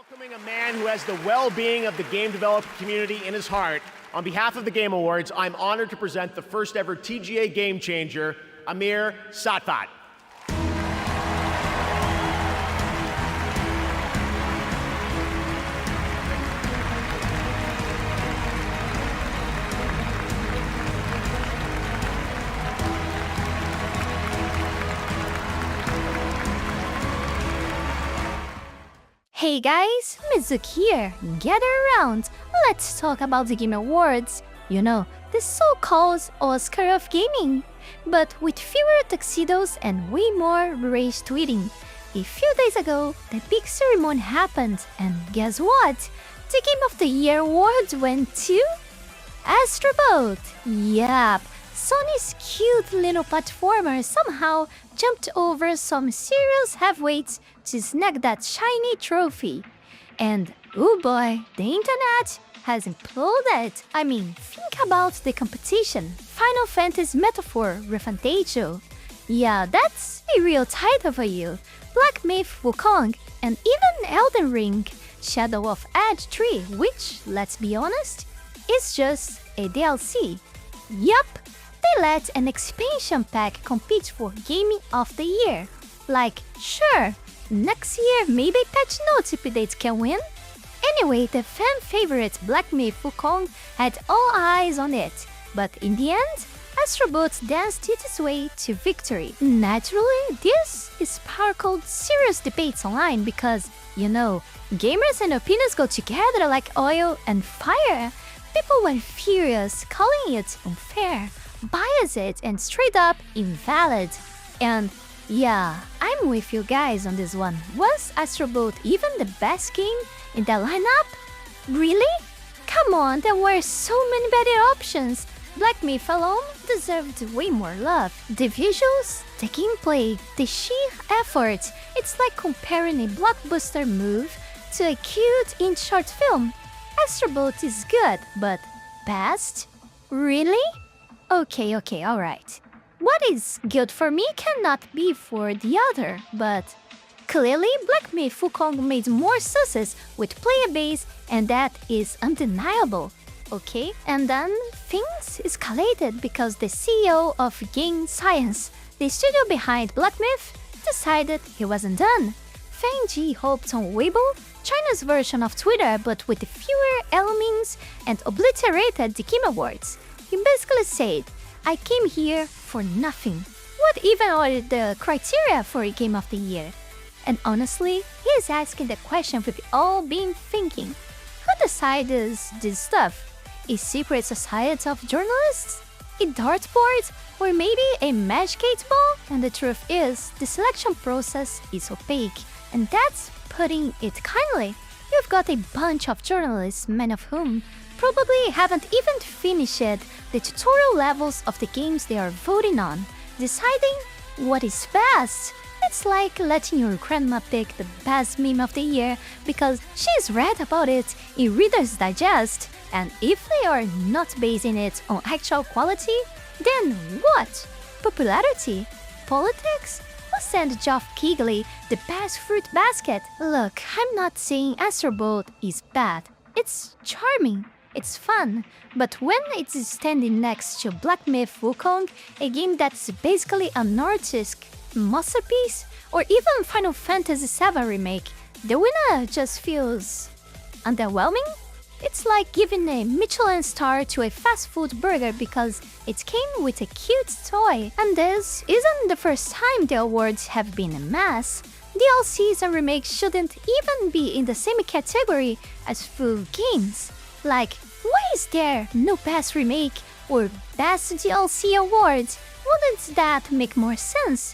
Welcoming a man who has the well-being of the game development community in his heart, on behalf of the Game Awards, I'm honored to present the first ever TGA Game Changer, Amir Satvat. Hey guys, Mizuki here. Gather around. Let's talk about the Game Awards. You know, the so-called Oscar of gaming, but with fewer tuxedos and way more rage tweeting. A few days ago, the big ceremony happened, and guess what? The Game of the Year award went to Astro Boat. Yup, Sony's cute little platformer somehow jumped over some serious heavyweights to snag that shiny trophy. And oh boy, the internet has imploded. I mean, think about the competition. Final Fantasy metaphor Refantajo. Yeah, that's a real title for you. Black Myth Wukong, and even Elden Ring, Shadow of Edge 3, which, let's be honest, is just a DLC. Yup, they let an expansion pack compete for Game of the Year. Like, sure, next year maybe patch notes updates can win. Anyway, the fan favorite Black Myth Wukong had all eyes on it, but in the end, Astro Bot danced its way to victory. Naturally, this sparkled serious debates online because, you know, gamers and opinions go together like oil and fire. People were furious, calling it unfair, biased, and straight up invalid. And yeah, I'm with you guys on this one. Was Astro Bot even the best game in the lineup? Really? Come on, there were so many better options. Black Myth alone deserved way more love. The visuals, the gameplay, the sheer effort. It's like comparing a blockbuster move to a cute indie short film. Astro Bot is good, but best? Really? Okay, alright. What is good for me cannot be for the other, but clearly Black Myth Wukong made more success with player base, and that is undeniable. Okay, and then things escalated because the CEO of Game Science, the studio behind Black Myth, decided he wasn't done. Fenny hoped on Weibo, China's version of Twitter but with fewer elements, and obliterated the Game Awards. He basically said, I came here for nothing. What even are the criteria for a Game of the Year? And honestly, he is asking the question we've all been thinking. Who decides this stuff? A secret society of journalists? A dartboard? Or maybe a magic 8-ball? And the truth is, the selection process is opaque. And that's putting it kindly. You've got a bunch of journalists, many of whom probably haven't even finished the tutorial levels of the games they are voting on, deciding what is best. It's like letting your grandma pick the best meme of the year because she's read about it in Reader's Digest, and if they are not basing it on actual quality, then what? Popularity? Politics? Who sent Geoff Keighley the best fruit basket? Look, I'm not saying Astro Bot is bad. It's charming. It's fun, but when it's standing next to Black Myth Wukong, a game that's basically an artistic masterpiece, or even Final Fantasy VII Remake, the winner just feels underwhelming. It's like giving a Michelin star to a fast food burger because it came with a cute toy. And this isn't the first time the awards have been a mess. DLCs and remakes shouldn't even be in the same category as full games. Like, why is there no Best Remake or Best DLC awards? Wouldn't that make more sense?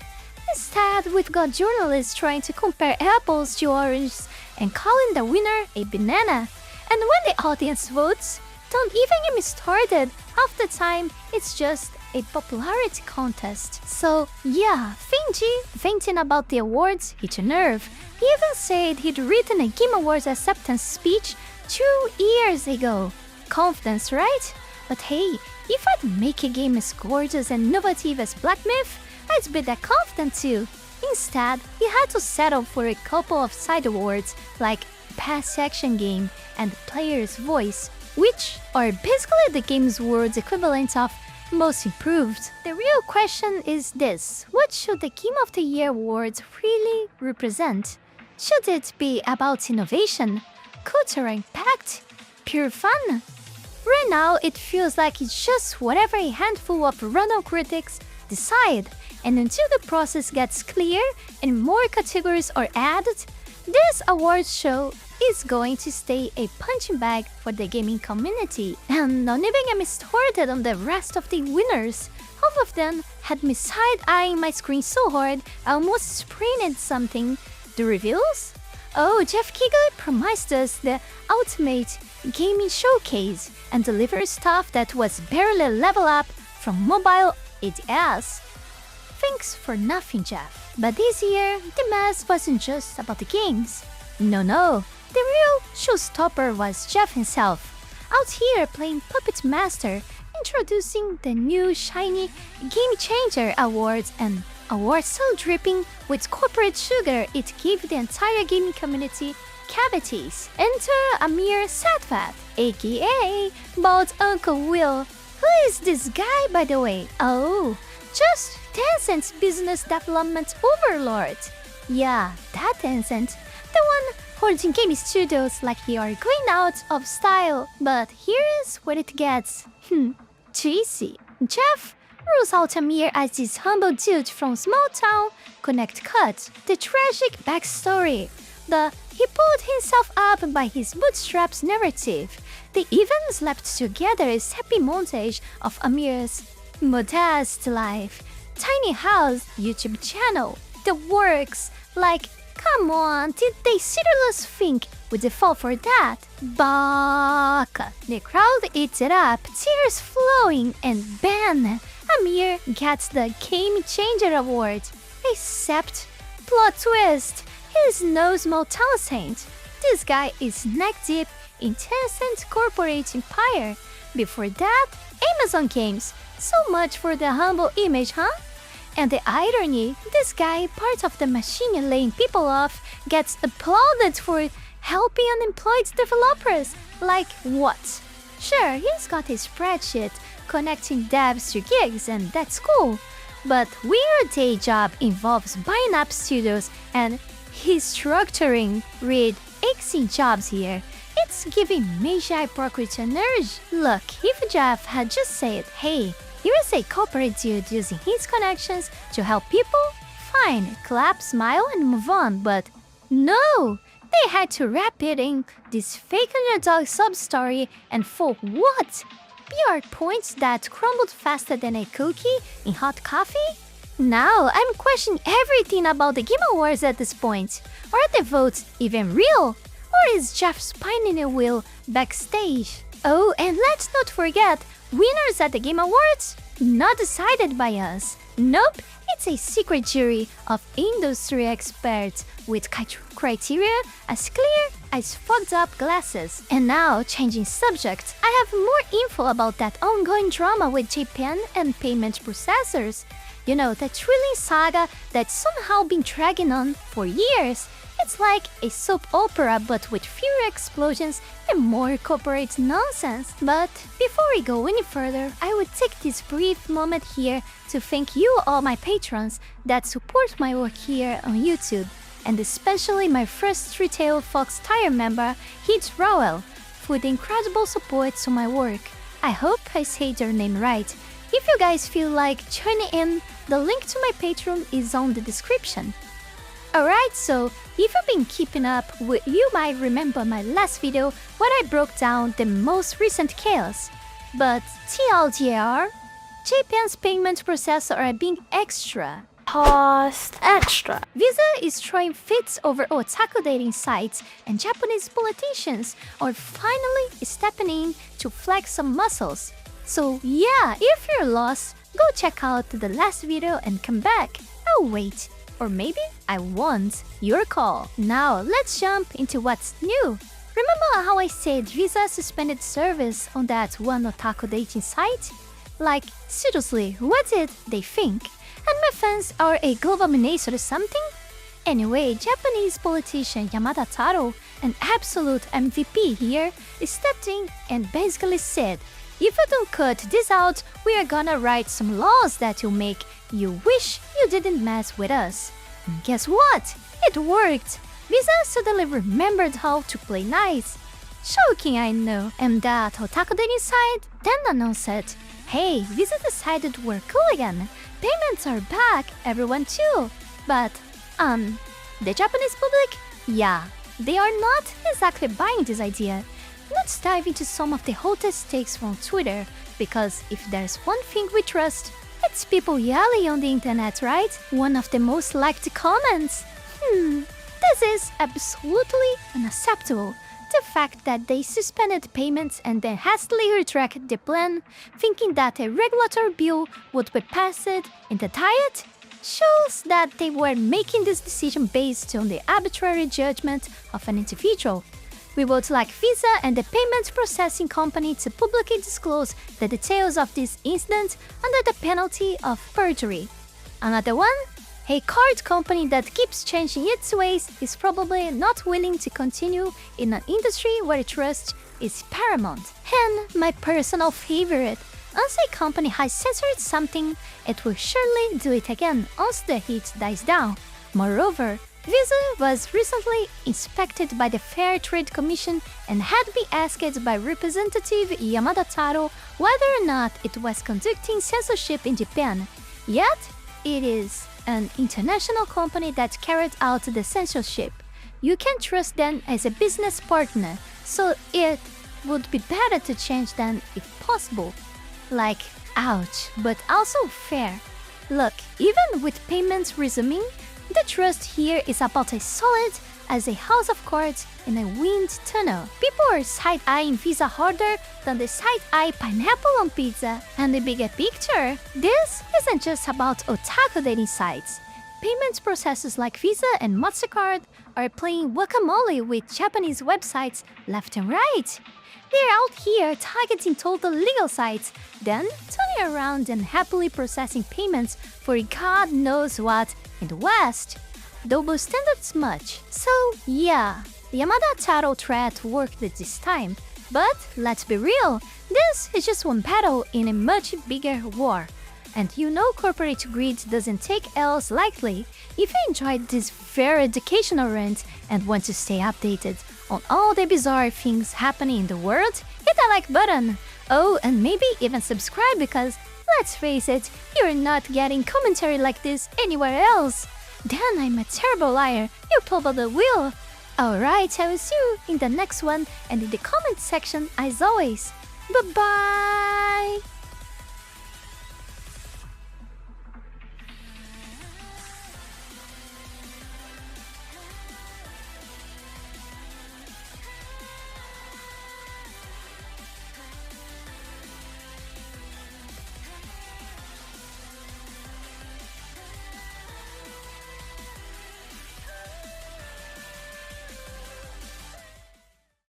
Instead, we've got journalists trying to compare apples to oranges and calling the winner a banana. And when the audience votes, don't even get me started. Half the time, it's just a popularity contest. So yeah, Fenny venting about the awards hit a nerve. He even said he'd written a Game Awards acceptance speech 2 years ago. Confidence, right? But hey, if I'd make a game as gorgeous and innovative as Black Myth, I'd be that confident too. Instead, he had to settle for a couple of side awards like past action game and the player's voice, which are basically the game's world's equivalent of most improved. The real question is this: what should the Game of the Year awards really represent? Should it be about innovation, cultural impact, pure fun? Right now, it feels like it's just whatever a handful of random critics decide, and until the process gets clear and more categories are added, this awards show is going to stay a punching bag for the gaming community. And not even get me started on the rest of the winners. Half of them had me side-eyeing my screen so hard I almost sprained something. The reveals? Oh, Jeff Keighley promised us the ultimate gaming showcase and delivered stuff that was barely level up from mobile ADS. Thanks for nothing, Jeff. But this year, the mess wasn't just about the games. No. The real showstopper was Jeff himself, out here playing Puppet Master, introducing the new shiny Game Changer Awards, and awards so dripping with corporate sugar it gave the entire gaming community cavities. Enter Amir Sadvat, aka Bald Uncle Will. Who is this guy, by the way? Oh, just Tencent's business development overlord. Yeah, that Tencent, the one holding game studios like they are going out of style. But here's where it gets cheesy. Jeff rules out Amir as this humble dude from small town Connecticut. The tragic backstory, the he pulled himself up by his bootstraps narrative. They even slapped together a happy montage of Amir's modest life, tiny house, YouTube channel, the works. Like, come on, did they seriously think we'd fall for that? Baka. The crowd eats it up, tears flowing, and bam! Amir gets the Game Changer Award. Except, plot twist, he's no small talent. This guy is neck-deep in Tencent corporate empire. Before that, Amazon games. So much for the humble image, huh? And the irony, this guy, part of the machine laying people off, gets applauded for helping unemployed developers. Like what? Sure, he's got a spreadsheet connecting devs to gigs, and that's cool. But weird day job involves buying up studios and he's structuring read exing jobs here. It's giving major hypocrisy and urge. Look, if Jeff had just said, hey, here's a corporate dude using his connections to help people, fine, clap, smile, and move on. But no, they had to wrap it in this fake underdog sub-story and for what? PR points that crumbled faster than a cookie in hot coffee? Now I'm questioning everything about the Game Awards at this point. Are the votes even real? Or is Jeff spinning a wheel backstage? Oh, and let's not forget, winners at the Game Awards? Not decided by us. Nope, it's a secret jury of industry experts with criteria as clear as fogged up glasses. And now, changing subject, I have more info about that ongoing drama with Japan and payment processors. You know, that thrilling saga that's somehow been dragging on for years. It's like a soap opera but with fewer explosions and more corporate nonsense. But before we go any further, I would take this brief moment here to thank you all my patrons that support my work here on YouTube, and especially my first retail Fox Tire member, Heath Rowell, for the incredible support to my work. I hope I said your name right. If you guys feel like joining in, the link to my Patreon is on the description. Alright, so if you've been keeping up, you might remember my last video where I broke down the most recent chaos. But TLDR, Japan's payment processors are being extra. Cost extra. Visa is throwing fits over otaku dating sites, and Japanese politicians are finally stepping in to flex some muscles. So yeah, if you're lost, go check out the last video and come back. I'll wait. Or maybe I won't. Your call. Now let's jump into what's new. Remember how I said Visa suspended service on that one otaku dating site? Like, seriously, what did they think? And my fans are a global menace or something? Anyway, Japanese politician Yamada Taro an absolute MVP here, stepped in and basically said, if you don't cut this out, we are gonna write some laws that will make you wish you didn't mess with us. And guess what? It worked! Visa suddenly remembered how to play nice. Shocking, I know. And that otaku dating site then announced, hey, Visa decided we're cool again. Payments are back, everyone too. But, the Japanese public? Yeah, they are not exactly buying this idea. Let's dive into some of the hottest takes from Twitter, because if there's one thing we trust, it's people yelling on the internet, right? One of the most liked comments. This is absolutely unacceptable. The fact that they suspended payments and then hastily retracted the plan, thinking that a regulatory bill would be passed in the diet, shows that they were making this decision based on the arbitrary judgment of an individual. We would like Visa and the payment processing company to publicly disclose the details of this incident under the penalty of perjury. Another one? A card company that keeps changing its ways is probably not willing to continue in an industry where trust is paramount. And my personal favorite, once a company has censored something, it will surely do it again once the heat dies down. Moreover, Visa was recently inspected by the Fair Trade Commission and had been asked by Representative Yamada Taro whether or not it was conducting censorship in Japan. Yet, it is an international company that carried out the censorship. You can trust them as a business partner, so it would be better to change them if possible. Like, ouch, but also fair. Look, even with payments resuming, the trust here is about as solid as a house of cards in a wind tunnel. People are side-eyeing Visa harder than they side-eye pineapple on pizza. And the bigger picture, this isn't just about otaku dating sites. Payment processors like Visa and MasterCard are playing whack-a-mole with Japanese websites left and right. They're out here targeting total legal sites, then turning around and happily processing payments for God knows what in the West. Double standards much. So yeah, Yamada Taro threat worked this time. But let's be real, this is just one battle in a much bigger war. And you know corporate greed doesn't take L's lightly. If you enjoyed this very educational rant and want to stay updated on all the bizarre things happening in the world, hit that like button. Oh, and maybe even subscribe because, let's face it, you're not getting commentary like this anywhere else. Then I'm a terrible liar, you probably will. Alright, I will see you in the next one and in the comment section as always. Bye-bye!